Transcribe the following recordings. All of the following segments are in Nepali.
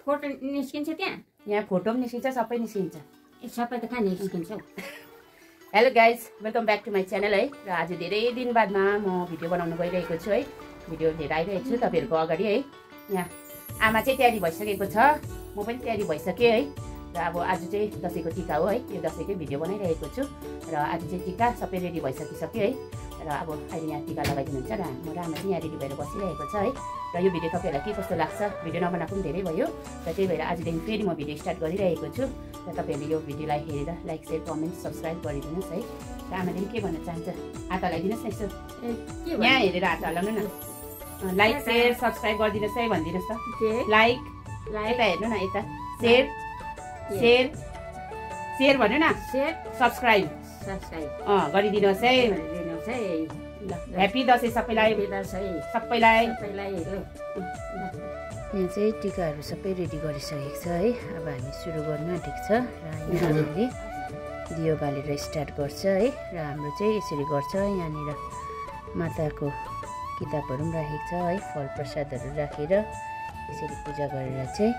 फोटो निस्किन्छ त्यहाँ यहाँ फोटो पनि निस्किन्छ सबै निस्किन्छ सबै त कहाँ निस्किन्छ हौ hello guys welcome back to my channel है र आज धेरै दिन बादमा म भिडियो बनाउन गइरहेको छु है भिडियो लिएर आइरहेको छु तपाईहरुको अगाडि है यहाँ आमा चाहिँ तयारी भइसकेको छ म पनि तयारी भइसकेँ है र अब आज चाहिँ दसैँको टिका हो है यो दसैँकै भिडियो बनाइरहेको छु र आज चाहिँ टिका सबै रेडी भइसकिसक्यो है र अब अहिले यहाँ टिका लगाइदिनुहुन्छ र म र आमा चाहिँ यहाँ रेडी भएर बसिरहेको छ है र यो भिडियो तपाईँहरूलाई के कस्तो लाग्छ भिडियो नबनाएको पनि धेरै भयो र त्यही भएर आजदेखि फेरि म भिडियो स्टार्ट गरिरहेको छु र तपाईँहरूले यो भिडियोलाई हेरेर लाइक सेयर कमेन्ट सब्सक्राइब गरिदिनुहोस् है र आमाले पनि के भन्न चाहन्छ हात हल्लाइदिनुहोस् न यसो यहाँ हेरेर हात हल्लाउनु न लाइक सेयर सब्सक्राइब गरिदिनुहोस् है भनिदिनुहोस् त लाइक यता हेर्नु न यता सेयर सेयर सेयर भन्नु न सेयर सब्सक्राइब गरिदिनुहोस् है गरिदिनुहोस् है ल ह्यापी दसैँ सबैलाई सबैलाई यहाँ चाहिँ टिकाहरू सबै रेडी गरिसकेको छ है अब हामी सुरु गर्नु आँटेको छ र यहाँ हामीले दियो बालेर स्टार्ट गर्छ है र हाम्रो चाहिँ यसरी गर्छ यहाँनिर माताको किताबहरू पनि राखेको छ है फल प्रसादहरू राखेर यसरी पूजा गरेर चाहिँ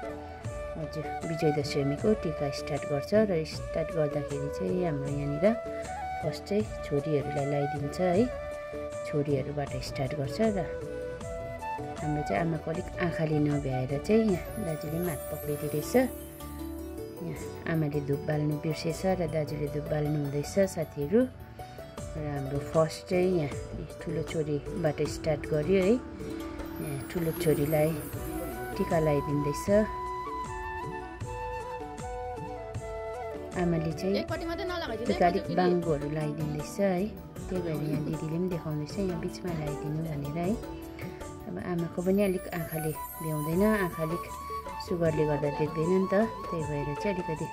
हजुर विजय दशमीको टिका स्टार्ट गर्छ र स्टार्ट गर्दाखेरि चाहिँ हाम्रो यहाँनिर फर्स्ट चाहिँ छोरीहरूलाई लगाइदिन्छ है छोरीहरूबाट स्टार्ट गर्छ र हाम्रो चाहिँ आमाको अलिक आँखाले नभ्याएर चाहिँ यहाँ दाजुले पनि हात पक्रिदिँदैछ यहाँ आमाले धुप बाल्नु बिर्सेछ र दाजुले धुप बाल्नु हुँदैछ साथीहरू र हाम्रो फर्स्ट चाहिँ यहाँ ठुलो छोरीबाट स्टार्ट गर्यो है यहाँ ठुलो छोरीलाई टिका लगाइदिँदैछ आमाले चाहिँ टिका अलिक बाङ्गोहरू लगाइदिँदैछ है त्यही भएर यहाँ दिदीले पनि देखाउँदैछ यहाँ बिचमा लगाइदिनु भनेर है अब आमाको पनि अलिक आँखाले भ्याउँदैन आँखा अलिक सुगरले गर्दा देख्दैन नि त त्यही भएर चाहिँ अलिकति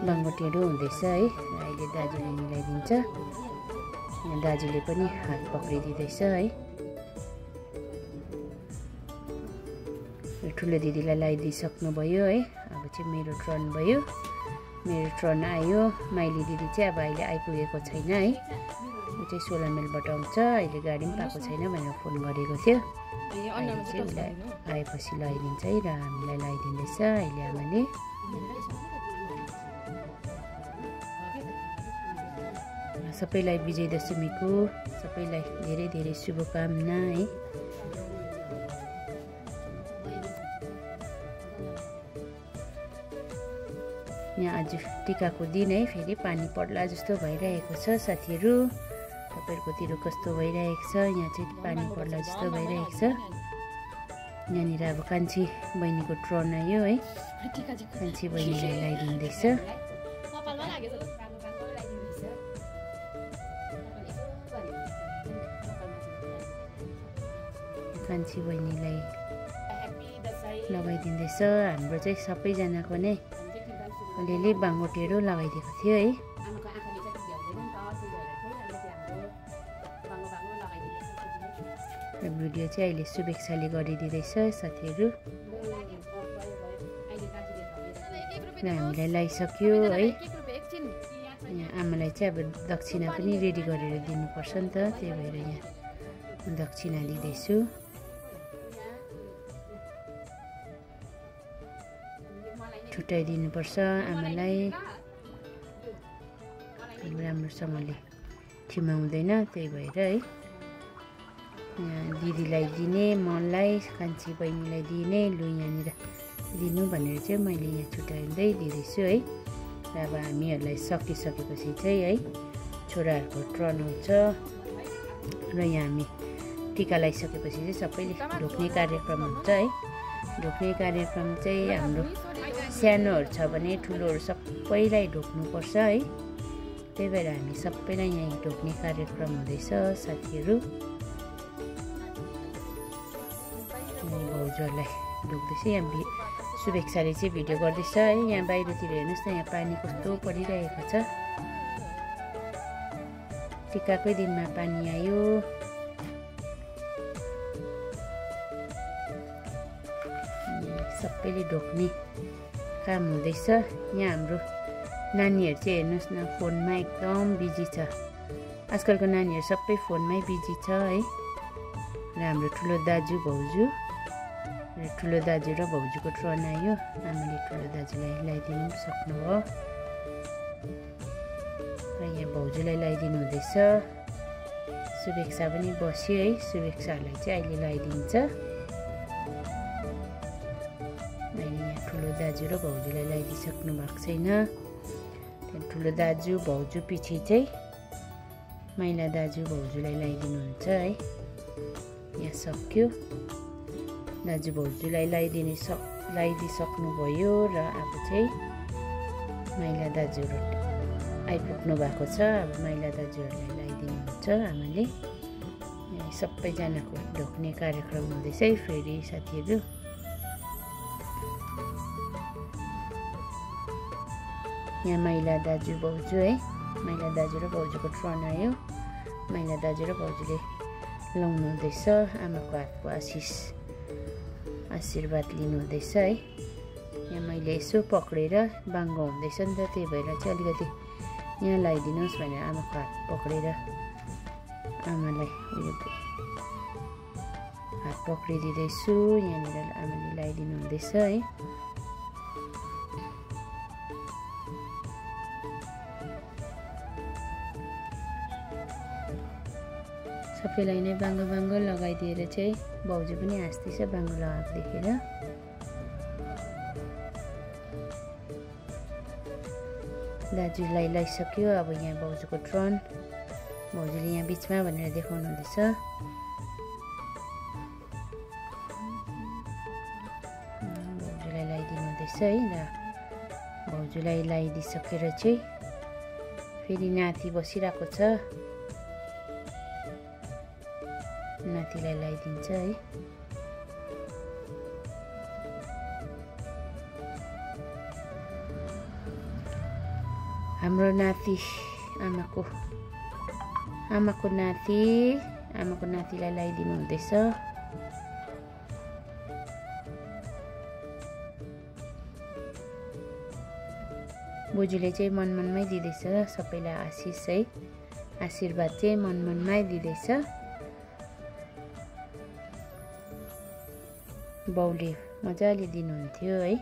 बाङ्गो टेढो हुँदैछ है र अहिले दाजुले मिलाइदिन्छ यहाँ दाजुले पनि हात पक्रिदिँदैछ है ठुलो दिदीलाई लगाइदिइसक्नुभयो है अब चाहिँ मेरो टर्न भयो मेरो टर्न आयो माइली दिदी चाहिँ अब अहिले आइपुगेको छैन है ऊ चाहिँ 16 माइलबाट आउँछ अहिले गाडी पनि पाएको छैन भनेर फोन गरेको थियो आएपछि लगाइदिन्छ है र हामीलाई लगाइदिँदैछ अहिले आमाले सबैलाई विजय दशमीको सबैलाई धेरै धेरै शुभकामना है यहाँ आज टिकाको दिन है फेरि पानी पर्ला जस्तो भइरहेको छ साथीहरू तपाईँहरूकोतिर कस्तो भइरहेको छ यहाँ चाहिँ पानी पर्ला जस्तो भइरहेको छ यहाँनिर अब कान्छी बहिनीको टर्न आयो है कान्छी बहिनीलाई लगाइदिँदैछ कान्छी बहिनीलाई लगाइदिँदैछ हाम्रो चाहिँ सबैजनाको नै अलिअलि बाङ्गो टेढो लगाइदिएको थियो है भिडियो चाहिँ अहिले शुभेच्छाले गरिदिँदैछ साथीहरू र हामीलाई लगाइसक्यो है यहाँ आमालाई चाहिँ अब दक्षिणा पनि रेडी गरेर दिनुपर्छ नि त त्यही भएर यहाँ दक्षिणा दिँदैछु छुट्याइदिनुपर्छ आमालाई राम्रोसँगले ठिमाउँदैन त्यही भएर है दिदीलाई दिने मलाई कान्छी बहिनीलाई दिने लु यहाँनिर दिनु भनेर चाहिँ मैले यहाँ छुट्याउँदै दिँदैछु है र अब हामीहरूलाई सकिसकेपछि चाहिँ है छोराहरूको टर्न आउँछ र यहाँ हामी टिका लगाइसकेपछि चाहिँ सबैले ढोक्ने कार्यक्रम हुन्छ है ढोक्ने कार्यक्रम चाहिँ हाम्रो सानोहरू छ भने ठुलोहरू सबैलाई ढोक्नुपर्छ है त्यही भएर हामी सबैलाई यहाँ ढोक्ने कार्यक्रम हुँदैछ साथीहरू भाउजूहरूलाई ढोक्दैछ यहाँ शुभेच्छाले चाहिँ भिडियो गर्दैछ है यहाँ बाहिरतिर हेर्नुहोस् न यहाँ पानी कस्तो परिरहेको छ टिकाकै दिनमा पानी आयो सबैले ढोक्ने काम हुँदैछ यहाँ हाम्रो नानीहरू चाहिँ हेर्नुहोस् न फोनमा एकदम बिजी छ आजकलको नानीहरू सबै फोनमै बिजी छ है र हाम्रो ठुलो दाजु भाउजू र ठुलो दाजु र भाउजूको टर्न आयो। आमाले ठुलो दाजुलाई लगाइदिनु सक्नुभयो र यहाँ भाउजूलाई लगाइदिनु हुँदैछ। शुभेच्छा पनि बस्यो है, शुभेच्छाहरूलाई चाहिँ अहिले लगाइदिन्छ। अहिले यहाँ ठुलो दाजु र भाउजूलाई लगाइदिइसक्नु भएको छैन। त्यहाँदेखि ठुलो दाजु भाउजू पछि चाहिँ माइला दाजु भाउजूलाई लगाइदिनुहुन्छ है। यहाँ सक्यो, दाजु भाउजूलाई लगाइदिइसक्नुभयो र अब चाहिँ माइला दाजुहरू आइपुग्नु भएको छ। अब माइला दाजुहरूलाई लगाइदिनुहुन्छ आमाले। यहाँ सबैजनाको ढोक्ने कार्यक्रम हुँदैछ है फेरि साथीहरू। यहाँ माइला दाजु भाउजू है, माइला दाजु र भाउजूको टर्न आयो। माइला दाजु र भाउजूले लाउनु हुँदैछ। आमाको हातको आशीर्वाद लिनु हुँदैछ है। यहाँ मैले यसो पक्रेर बाङ्गो हुँदैछ नि त, त्यही भएर चाहिँ अलिकति यहाँ लगाइदिनुहोस् भनेर आमाको हात पक्रेर आमालाई उयो हात पक्रिदिँदैछु। यहाँनिर आमाले लगाइदिनु हुँदैछ है। सबैलाई नै बाङ्गो बाङ्गो लगाइदिएर चाहिँ भाउजू पनि हाँस्दैछ बाङ्गो लगाएको देखेर। दाजुलाई लगाइसक्यो। अब यहाँ भाउजूको टर्न। भाउजूले यहाँ बिचमा भनेर देखाउनु हुँदैछ। भाउजूलाई लगाइदिनु हुँदैछ है र भाउजूलाई लगाइदिइसकेर चाहिँ फेरि नाति बसिरहेको छ, नातिलाई लगाइदिन्छ है। हाम्रो नाति आमाको नातिलाई लगाइदिनु हुँदैछ। बोजूले चाहिँ मनमनमै दिँदैछ सबैलाई आशिष है, आशीर्वाद चाहिँ मनमनमै दिँदैछ। बाउले मजाले दिनुहुन्थ्यो है,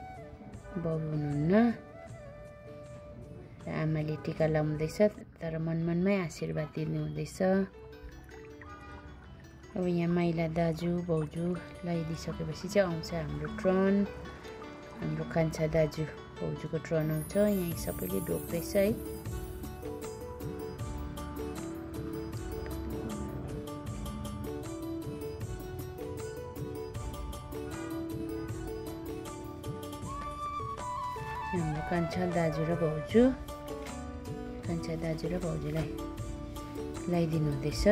बाउ हुनुहुन्न र आमाले टिका लगाउँदैछ तर मनमनमै आशीर्वाद दिनुहुँदैछ। अब यहाँ माइला दाजु भाउजू लगाइदिइसकेपछि चाहिँ आउँछ हाम्रो टर्न। हाम्रो कान्छा दाजु भाउजूको टर्न आउँछ। यहाँ सबैले ढोक्दैछ है। हाम्रो कान्छा दाजु र भाउजूलाई लगाइदिनु हुँदैछ।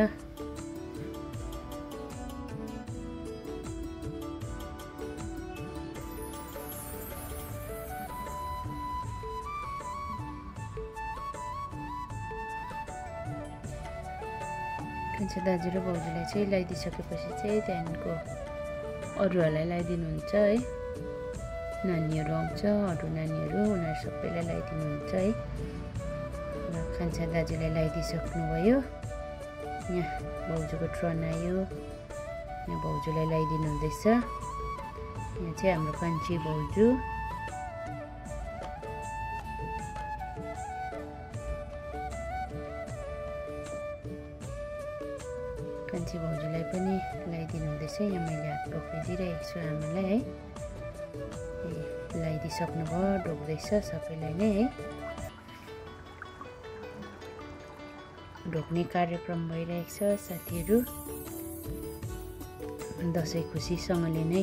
कान्छा दाजु र भाउजूलाई चाहिँ लगाइदिइसकेपछि चाहिँ त्यहाँदेखिको अरूहरूलाई लगाइदिनुहुन्छ है। नानीहरू आउँछ, अरू नानीहरू, उनीहरू सबैलाई लगाइदिनुहुन्छ है। र कान्छा दाजुलाई लगाइदिइसक्नुभयो। यहाँ भाउजूको टर्न आयो। यहाँ भाउजूलाई लगाइदिनु हुँदैछ। यहाँ चाहिँ हाम्रो कान्छी भाउजू। कान्छी भाउजूलाई पनि लगाइदिनु हुँदैछ। यहाँ मैले हात पक्रिदिइरहेको छु आमालाई है। लगाइदिइसक्नुभयो, ढोक्दैछ सबैलाई नै है। ढोक्ने कार्यक्रम भइरहेको छ साथीहरू। दसैँ खुसीसँगले नै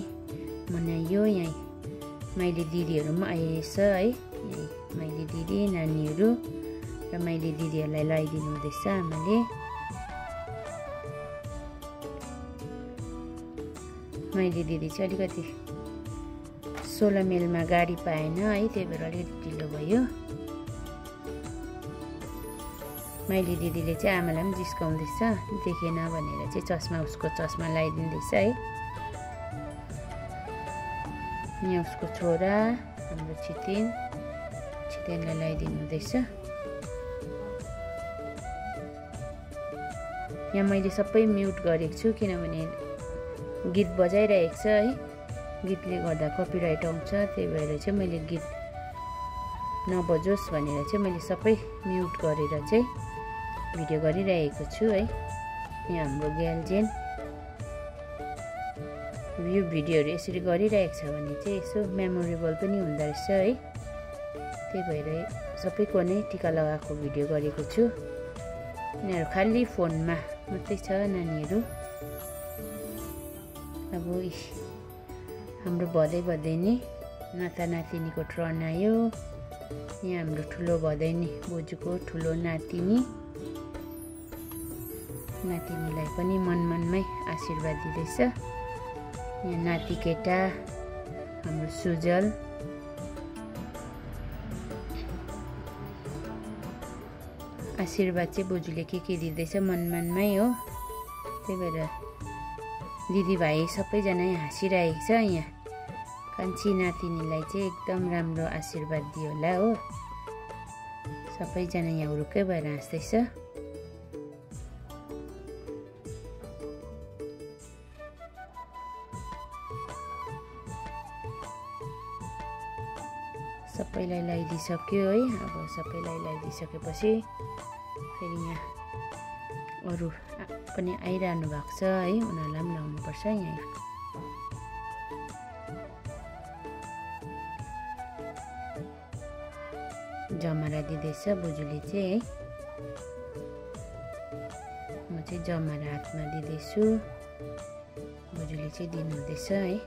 मनाइयो। यहीँ माइली दिदीहरू पनि आइरहेछ है। यहीँ माइली दिदी, नानीहरू र माइली दिदीहरूलाई लगाइदिनु हुँदैछ आमाले। माइली दिदी चाहिँ अलिकति 16 माइलमा गाडी पाएन है, त्यही भएर अलिकति ढिलो भयो। माइली दिदीले चाहिँ आमालाई पनि जिस्काउँदैछ, देखेन भनेर चाहिँ चस्मा, उसको चस्मा लगाइदिँदैछ है। यहाँ उसको छोरा हाम्रो छितेनलाई लगाइदिनु हुँदैछ। यहाँ मैले सबै म्युट गरेको छु किनभने गीत बजाइरहेको छ है। गीतले गर्दा कपिराइट आउँछ, त्यही भएर चाहिँ मैले गीत नबजोस् भनेर चाहिँ मैले सबै म्युट गरेर चाहिँ भिडियो गरिरहेको छु है। यहाँ हाम्रो ग्यालजेन यो भिडियोहरू यसरी गरिरहेको छ भने चाहिँ यसो मेमोरेबल पनि हुँदो रहेछ है। त्यही भएर सबैको नै टिका लगाएको भिडियो गरेको छु। यिनीहरू खालि फोनमा मात्रै छ नानीहरू। अब हाम्रो भदै नै नाता नातिनीको टर्न आयो। यहाँ हाम्रो ठुलो भदैनी बोजूको ठुलो नातिनी, नातिनीलाई पनि मनमनमै आशीर्वाद दिँदैछ। यहाँ नाति केटा हाम्रो सुजल, आशीर्वाद चाहिँ बोजूले के दिँदैछ मनमनमै हो। त्यही भएर दिदीभाइ सबैजना हाँसिरहेको छ। यहाँ कान्छी नातिनीलाई चाहिँ एकदम राम्रो आशीर्वाद दियो होला हो। सबैजना यहाँ हुरुक्कै भएर हाँस्दैछ। सबैलाई लगाइदिइसक्यो है। अब सबैलाई लगाइदिइसकेपछि फेरि यहाँ अरू पनि आइरहनु भएको छ है, उनीहरूलाई पनि लाउनुपर्छ। यहाँ जमरा दिँदैछ बोजूले चाहिँ है। म चाहिँ जमरा हातमा दिँदैछु, बोजूले चाहिँ दिनुहुँदैछ है।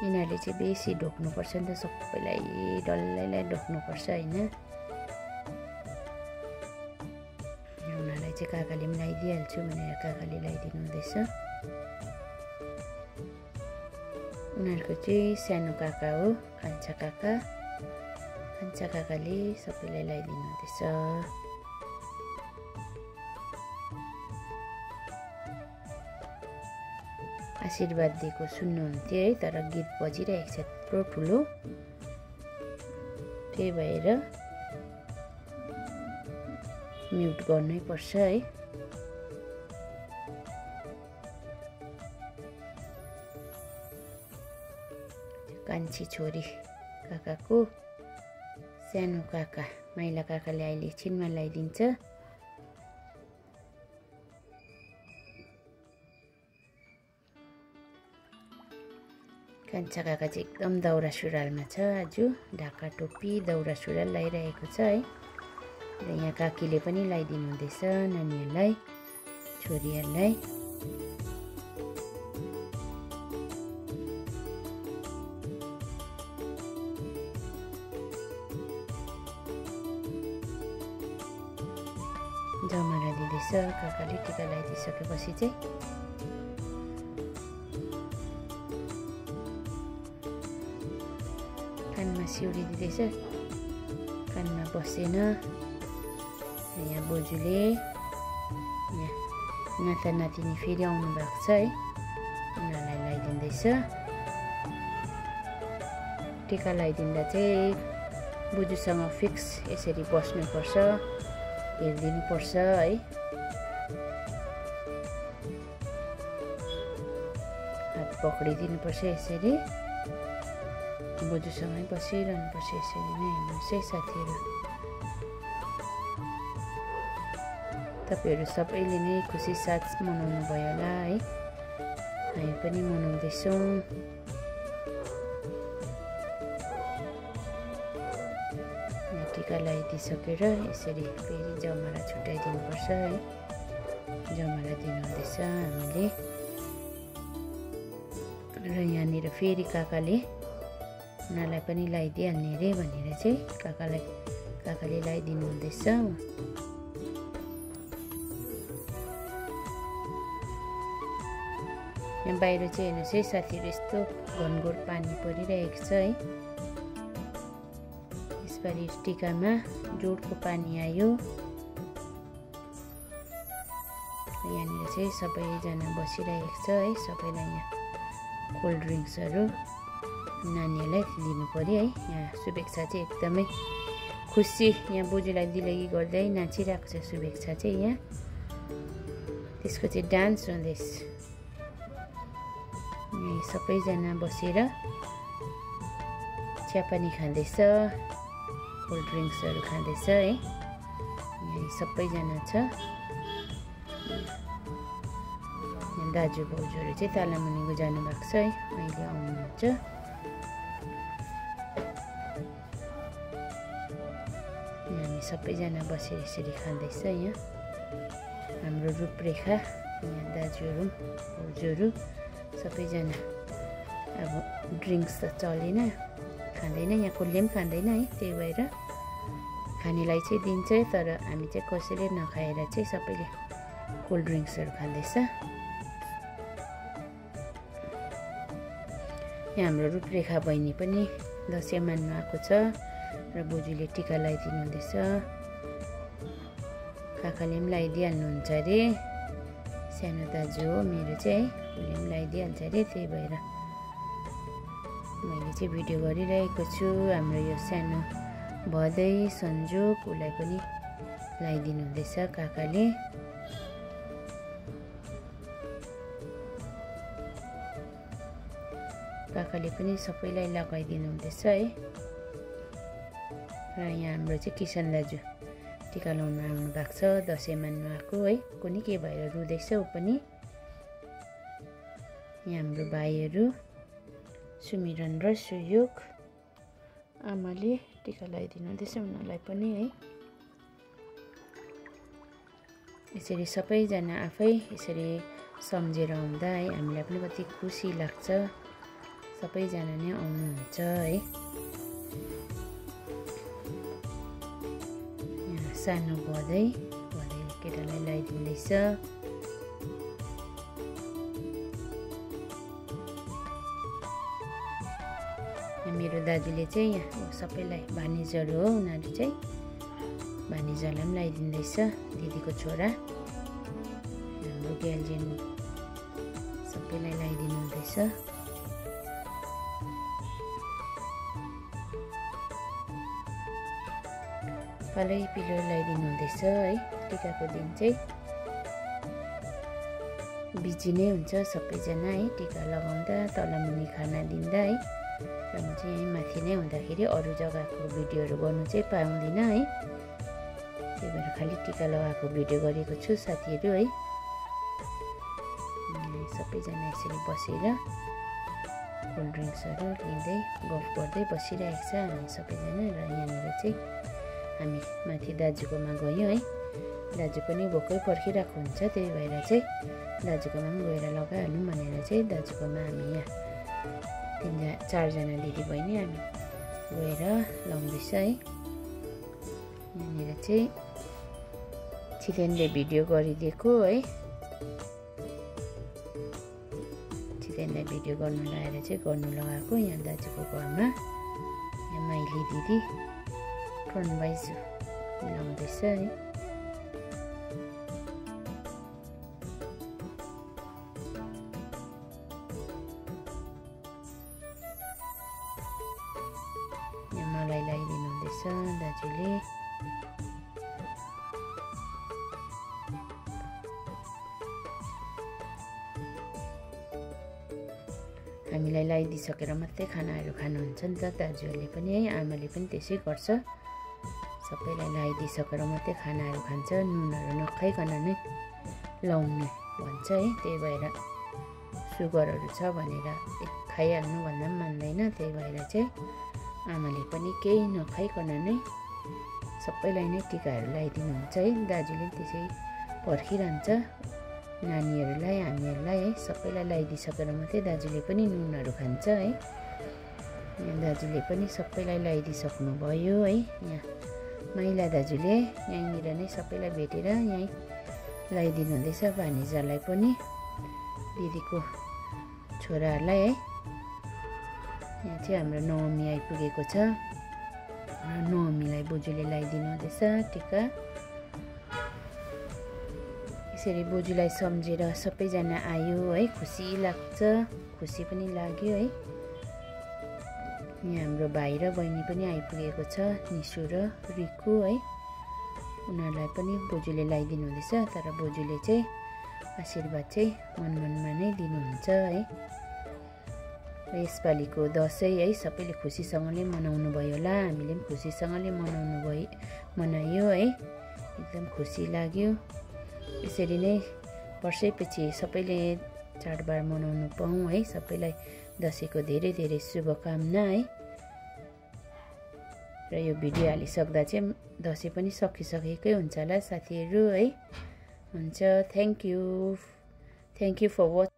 यिनीहरूले चाहिँ बेसी ढोक्नुपर्छ नि त, सबैलाई डल्लैलाई ढोक्नुपर्छ होइन। उनीहरूलाई चाहिँ काकाले पनि लगाइदिइहाल्छु भनेर काकाले लगाइदिनु हुँदैछ। उनीहरूको चाहिँ सानो काका हो, कान्छा काका। कान्छा काकाले सबैलाई लगाइदिनु हुँदैछ। आशीर्वाद दिएको सुन्नुहुन्थ्यो है, तर गीत बजिरहेको छ यत्रो ठुलो, त्यही भएर म्युट गर्नै पर्छ है। कान्छी छोरी काकाको सानो काका माइला काकाले अहिले एकछिनमा लगाइदिन्छ। कान्छा काका चाहिँ एकदम दौरा सुरुवालमा छ आज। ढाका टोपी दौरा सुरुवाल लगाइरहेको छ है। र यहाँ काकीले पनि लगाइदिनु हुँदैछ नानीहरूलाई, छोरीहरूलाई। जमरा दिँदैछ काकाले। टिका लगाइदिइसकेपछि चाहिँ कानमा सिउरी दिँदैछ, कानमा बसेन। यहाँ बोजूले यहाँ नाता नातिनी फेरि आउनु भएको छ है, उनीहरूलाई लगाइदिँदैछ। टिका लगाइदिँदा चाहिँ बोजूसँग फिक्स यसरी बस्नुपर्छ, हेरिदिनुपर्छ है। हात पक्रिदिनुपर्छ यसरी, बोजूसँगै बसिरहनुपर्छ यसरी नै। हेर्नुहोस् है साथीहरू, तपाईँहरू सबैले नै खुसी साथ मनाउनु भयो होला है। हामी पनि मनाउँदैछौँ। टिका लगाइदिइसकेर यसरी फेरि जमरा छुट्याइदिनुपर्छ है। जमरा दिनुहुँदैछ हामीले। र यहाँनिर फेरि काकाले उनीहरूलाई पनि लगाइदिइहाल्ने अरे भनेर चाहिँ काकाले लगाइदिनु हुँदैछ। यहाँ बाहिर चाहिँ हेर्नुहोस् है साथीहरू, यस्तो घनघोर पानी परिरहेको छ है। यसपालि टिकामा जोडको पानी आयो। यहाँनिर चाहिँ सबैजना बसिरहेको छ है। सबैलाई यहाँ कोल्ड ड्रिङ्क्सहरू नानीहरूलाई दिनु पर्यो है। यहाँ शुभेच्छा चाहिँ एकदमै खुसी यहाँ बोजूलाई दिलगी गर्दै नाचिरहेको छ शुभेच्छा चाहिँ यहाँ। त्यसको चाहिँ डान्स हुँदैछ। सबैजना बसेर चियापानी खाँदैछ, कोल्ड ड्रिङ्क्सहरू खाँदैछ है। यहाँ सबैजना छ। दाजु भाउजूहरू चाहिँ तालामुनिको जानुभएको छ है, अहिले आउनुहुन्छ। हामी सबैजना बसेर यसरी खाँदैछ यहाँ। हाम्रो रूपरेखा यहाँ दाजुहरू भाउजूहरू सबैजना। अब ड्रिङ्क्स त चलेन, खाँदैन, यहाँ कसले पनि खाँदैन है, त्यही भएर खानेलाई चाहिँ दिन्छ, तर हामी चाहिँ कसैले नखाएर चाहिँ सबैले कोल्ड ड्रिङ्क्सहरू खाँदैछ। यहाँ हाम्रो रूपरेखा बहिनी पनि दसैँ मान्नु आएको छ र बोजूले टिका लगाइदिनु हुँदैछ। काकाले पनि लगाइदिइहाल्नुहुन्छ अरे, सानो दाजु हो मेरो चाहिँ है, उसले पनि लगाइदिइहाल्छ अरे, त्यही भएर मैले चाहिँ भिडियो गरिरहेको छु। हाम्रो यो सानो भदै सन्जोग उसलाई पनि लगाइदिनु हुँदैछ काकाले। काकाले पनि सबैलाई लगाइदिनु हुँदैछ है। र यहाँ हाम्रो चाहिँ किसन दाजु टिका लाउनु आउनु भएको छ, दसैँ मान्नु आएको है। कुनै के भएर रुँदैछ ऊ पनि। यहाँ हाम्रो भाइहरू सुमिरन र सुयोग, आमाले टिका लगाइदिनु हुँदैछ उनीहरूलाई पनि है। यसरी सबैजना आफै यसरी सम्झेर आउँदा है हामीलाई पनि कति खुसी लाग्छ। सबैजना नै आउनुहुन्छ है। यहाँ सानो भदै केटालाई लगाइदिँदैछ। मेरो दाजुले चाहिँ यहाँ सबैलाई भानिजहरू हो, उनीहरू चाहिँ भानिजहरूलाई पनि लगाइदिँदैछ, दिदीको छोरा। हाम्रो ग्यालजेन सबैलाई लगाइदिनु हुँदैछ। कालै पिलो लगाइदिनु हुँदैछ है। टिकाको दिन चाहिँ बिजी नै हुन्छ सबैजना है, टिका लगाउँदा तलमुनि खाना दिँदा है। र म चाहिँ यहीँ माथि नै हुँदाखेरि अरू जग्गाको भिडियोहरू गर्नु चाहिँ पाउँदिनँ है, त्यही भएर खालि टिका लगाएको भिडियो गरेको छु साथीहरू है। सबैजना यसरी बसेर कोल्ड ड्रिङ्क्सहरू लिँदै गफ गर्दै बसिरहेको छ हामी सबैजना। र यहाँनिर चाहिँ हामी माथि दाजुकोमा गयौँ है। दाजु पनि भोकै पर्खिरहेको हुन्छ, त्यही भएर चाहिँ दाजुकोमा पनि गएर लगाइहालौँ भनेर चाहिँ दाजुकोमा हामी यहाँ 4जना दिदी बहिनी हामी गएर लाउँदैछ है। यहाँनिर चाहिँ छितेनले भिडियो गरिदिएको है। छितेनलाई भिडियो गर्नु लगाएर चाहिँ गर्नु लगाएको यहाँ दाजुको घरमा। यहाँ माइली दिदी फ्रन्टवाइज लाउँदैछ है। यहाँ मलाई लगाइदिनु हुँदैछ दाजुले। हामीलाई लगाइदिइसकेर मात्रै खानाहरू खानुहुन्छ नि त दाजुहरूले पनि है, आमाले पनि त्यसै गर्छ। सबैलाई लगाइदिइसकेर मात्रै खानाहरू खान्छ, नुनहरू नखाइकन नै लाउनु भन्छ है। त्यही भएर सुगरहरू छ भनेर खाइहाल्नु भन्दा पनि मान्दैन, त्यही भएर चाहिँ आमाले पनि केही नखाइकन नै सबैलाई नै टिकाहरू लगाइदिनुहुन्छ है। दाजुले पनि त्यसै पर्खिरहन्छ नानीहरूलाई, हामीहरूलाई है, सबैलाई लगाइदिइसकेर मात्रै दाजुले पनि नुनहरू खान्छ है। यहाँ दाजुले पनि सबैलाई लगाइदिइसक्नु भयो है। यहाँ माइला दाजुले यहीँनिर नै सबैलाई भेटेर यहीँ लगाइदिनु हुँदैछ, भानिजालाई पनि दिदीको छोराहरूलाई है। यहाँ चाहिँ हाम्रो नवमी आइपुगेको छ र नवमीलाई बोजूले लगाइदिनु हुँदैछ टिका। यसरी बोजूलाई सम्झेर सबैजना आयो है, खुसी लाग्छ, खुसी पनि लाग्यो है। यहाँ हाम्रो भाइ र बहिनी पनि आइपुगेको छ, निशु र रिकु है। उनीहरूलाई पनि बोजूले लगाइदिनु हुँदैछ, तर बोजूले चाहिँ आशीर्वाद चाहिँ मनमनमा नै दिनुहुन्छ है। यसपालिको दसैँ है सबैले खुसीसँगले मनाउनु भयो होला, हामीले पनि खुसीसँगले मनायो है। एकदम खुसी लाग्यो। यसरी नै वर्षैपछि सबैले चाडबाड मनाउनु पाऊँ है। सबैलाई दसैँको धेरै धेरै शुभकामना है। र यो भिडियो हालिसक्दा चाहिँ दसैँ पनि सकिसकेकै हुन्छ होला साथीहरू है। हुन्छ, थ्याङ्क यू फर वाचिङ।